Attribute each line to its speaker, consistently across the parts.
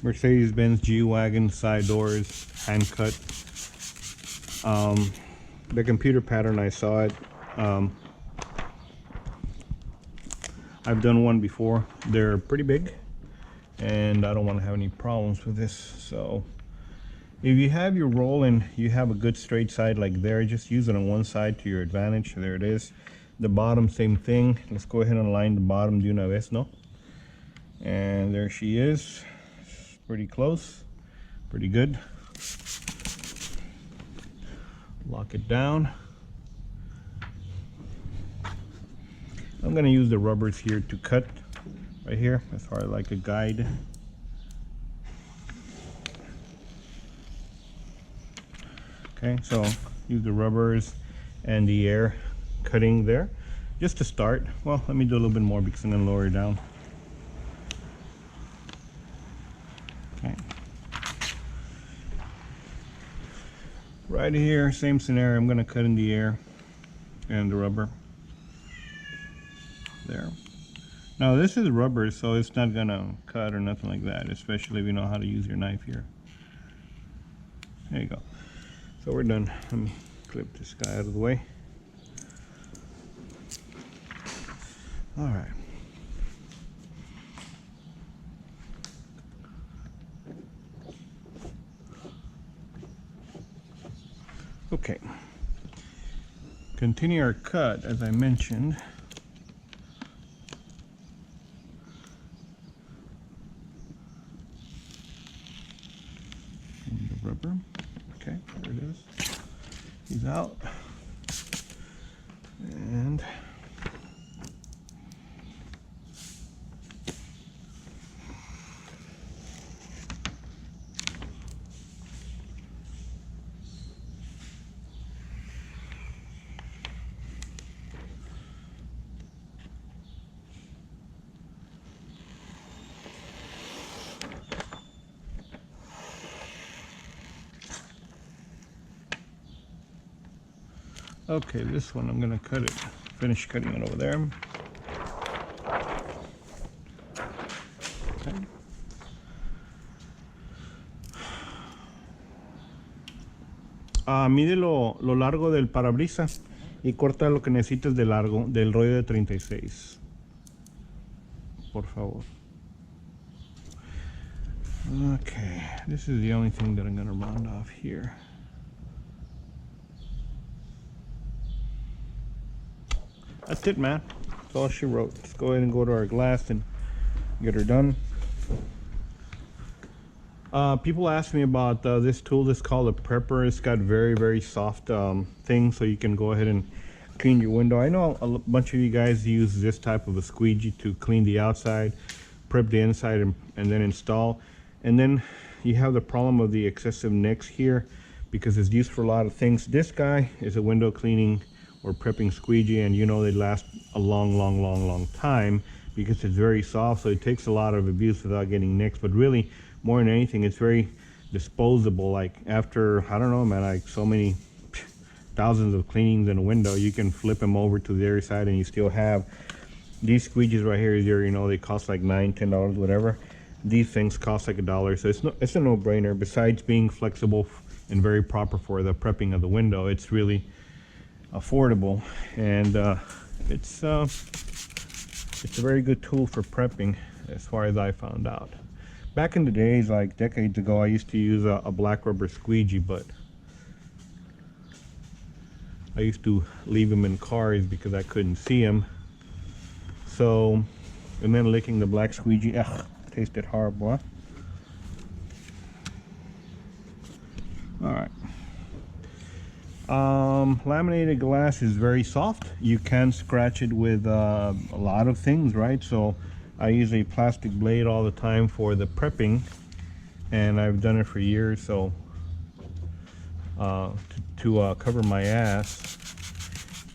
Speaker 1: Mercedes-Benz G-Wagon side doors, hand cut. The computer pattern, I saw it. I've done one before. They're pretty big, and I don't want to have any problems with this. So if you have your roll and you have a good straight side like there, just use it on one side to your advantage. There it is. The bottom, same thing. Let's go ahead and line the bottom de una vez, no? And there she is. Pretty close, pretty good. Lock it down. I'm going to use the rubbers here to cut right here as far as like a guide. Okay, so use the rubbers and the air cutting there just to start. Well, let me do a little bit more because I'm going to lower it down. Okay. Right here, same scenario. I'm going to cut in the air and the rubber. There. Now this is rubber, so it's not gonna cut or nothing like that, especially if you know how to use your knife here. There you go. So we're done. Let me clip this guy out of the way. All right. Okay. Continue our cut as I mentioned. Rubber. Okay, there it is. He's out. And okay, this one I'm gonna cut it, finish cutting it over there. Okay. Mide lo largo del parabrisas y corta lo que necesites de largo del rollo de 36. Por favor. Okay, this is the only thing that I'm gonna round off here. That's it, man. That's all she wrote. Let's go ahead and go to our glass and get her done. People ask me about this tool. This is called a prepper. It's got very soft things, so you can go ahead and clean your window. I know a bunch of you guys use this type of a squeegee to clean the outside, prep the inside, and then install. And then you have the problem of the excessive nicks here because it's used for a lot of things. This guy is a window cleaning or prepping squeegee, and you know they last a long time because it's very soft, so it takes a lot of abuse without getting nicks. But really, more than anything, it's very disposable. Like after, I don't know, man, like so many thousands of cleanings in a window, you can flip them over to the other side and you still have these squeegees right here. You know, they cost like $9-10, whatever. These things cost like $1, so it's a no-brainer. Besides being flexible and very proper for the prepping of the window, it's really affordable, and it's a very good tool for prepping as far as I found out. Back in the days, like decades ago, I used to use a black rubber squeegee, but I used to leave them in cars because I couldn't see them. So, and then licking the black squeegee, tasted horrible, huh? All right. Laminated glass is very soft. You can scratch it with a lot of things, right? So I use a plastic blade all the time for the prepping, and I've done it for years. So to cover my ass,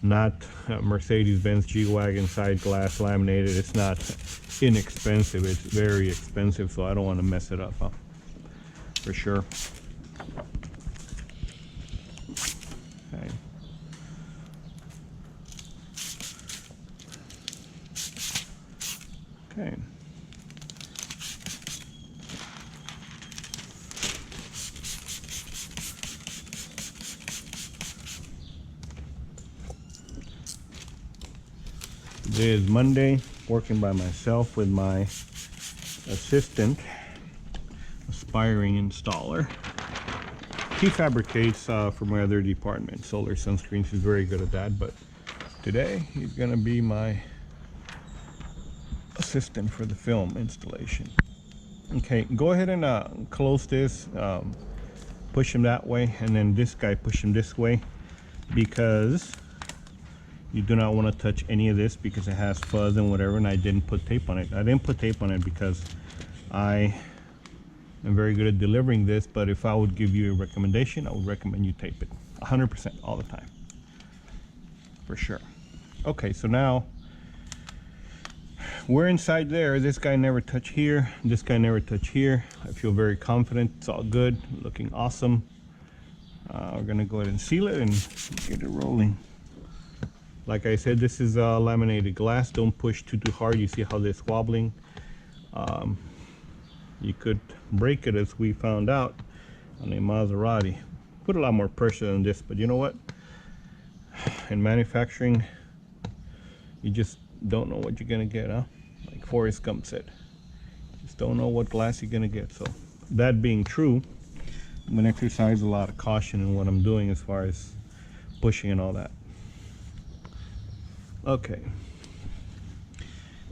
Speaker 1: not Mercedes-Benz G-Wagon side glass laminated. It's not inexpensive, it's very expensive, so I don't want to mess it up, huh? For sure. Okay. Okay. Today is Monday, working by myself with my assistant, aspiring installer. He fabricates for my other department, solar sunscreens. He's very good at that, but today he's gonna be my assistant for the film installation. Okay, go ahead and close this, push him that way, and then this guy push him this way, because you do not want to touch any of this because it has fuzz and whatever, and I didn't put tape on it. I didn't put tape on it because I am very good at delivering this, but if I would give you a recommendation, I would recommend you tape it 100% all the time, for sure. Okay, so now we're inside there. This guy never touched here, this guy never touched here. I feel very confident. It's all good, looking awesome. We're gonna go ahead and seal it and get it rolling. Like I said, this is laminated glass. Don't push too hard. You see how this is wobbling. You could break it, as we found out on a Maserati. Put a lot more pressure than this, but you know what? In manufacturing, you just don't know what you're gonna get, huh? Like Forrest Gump said, just don't know what glass you're gonna get. So that being true, I'm gonna exercise a lot of caution in what I'm doing as far as pushing and all that. Okay,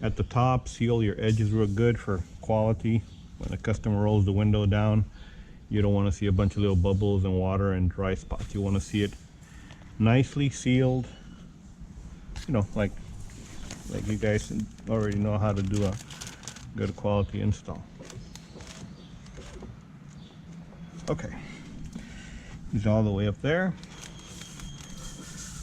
Speaker 1: at the top, seal your edges real good for quality. When a customer rolls the window down, you don't want to see a bunch of little bubbles and water and dry spots. You want to see it nicely sealed, you know, like you guys already know how to do a good quality install. Okay, he's all the way up there.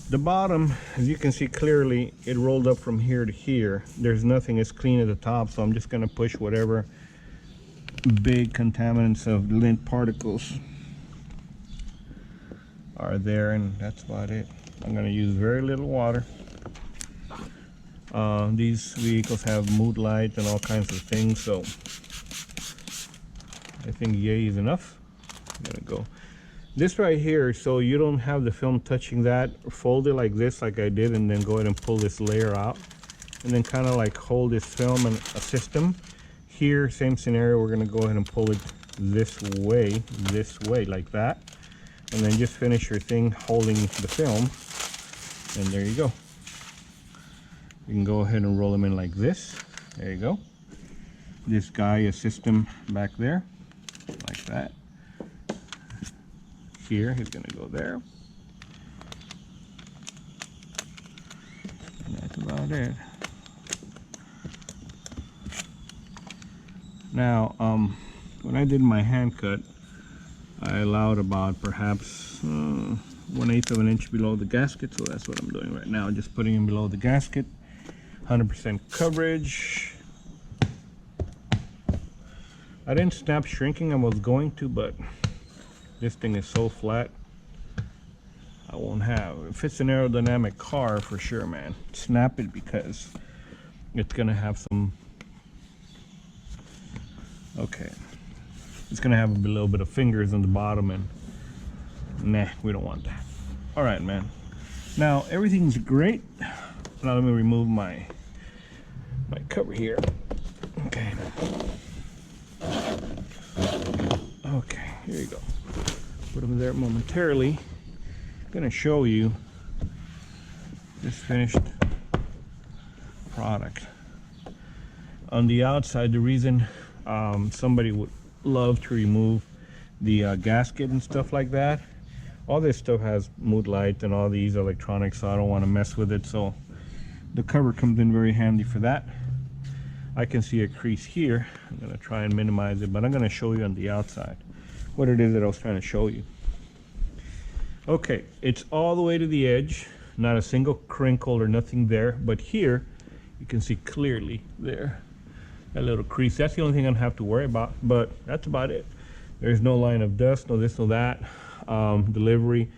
Speaker 1: The bottom, as you can see clearly, it rolled up from here to here. There's nothing as clean at the top, so I'm just going to push whatever big contaminants of lint particles are there, and that's about it. I'm going to use very little water. These vehicles have mood light and all kinds of things, so I think yay is enough. I'm going to go this right here, so you don't have the film touching that. Fold it like this, like I did, and then go ahead and pull this layer out, and then kind of like hold this film and assist them. Here, same scenario, we're gonna go ahead and pull it this way, like that, and then just finish your thing holding the film, and there you go. You can go ahead and roll them in like this. There you go. This guy, assist him back there, like that. Here, he's gonna go there. And that's about it. Now, when I did my hand cut, I allowed about perhaps 1/8 of an inch below the gasket, so that's what I'm doing right now, just putting him below the gasket. 100% coverage. I didn't snap shrinking, I was going to, but this thing is so flat, I won't have. If it's an aerodynamic car, for sure, man, snap it, because it's gonna have some, okay, it's gonna have a little bit of fingers on the bottom, and nah, we don't want that. All right, man. Now everything's great. Now let me remove my cover here. Okay. Okay, here you go. Put them there momentarily. I'm gonna show you this finished product. On the outside, the reason somebody would love to remove the gasket and stuff like that, all this stuff has mood light and all these electronics, so I don't want to mess with it, so the cover comes in very handy for that. I can see a crease here. I'm gonna try and minimize it, but I'm gonna show you on the outside what it is that I was trying to show you. Okay, it's all the way to the edge, not a single crinkle or nothing there, but here you can see clearly there, that little crease. That's the only thing I don't have to worry about, but that's about it. There's no line of dust, no this, no that. Delivery,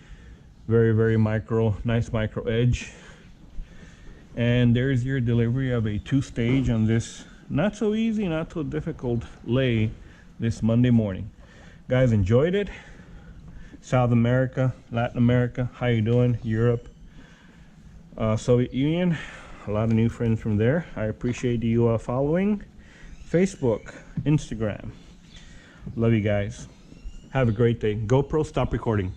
Speaker 1: very micro, nice micro edge. And there's your delivery of a 2-stage on this not so easy, not so difficult lay this Monday morning. Guys, enjoyed it. South America, Latin America, how you doing? Europe, Soviet Union, a lot of new friends from there. I appreciate you following. Facebook, Instagram. Love you guys. Have a great day. GoPro, stop recording.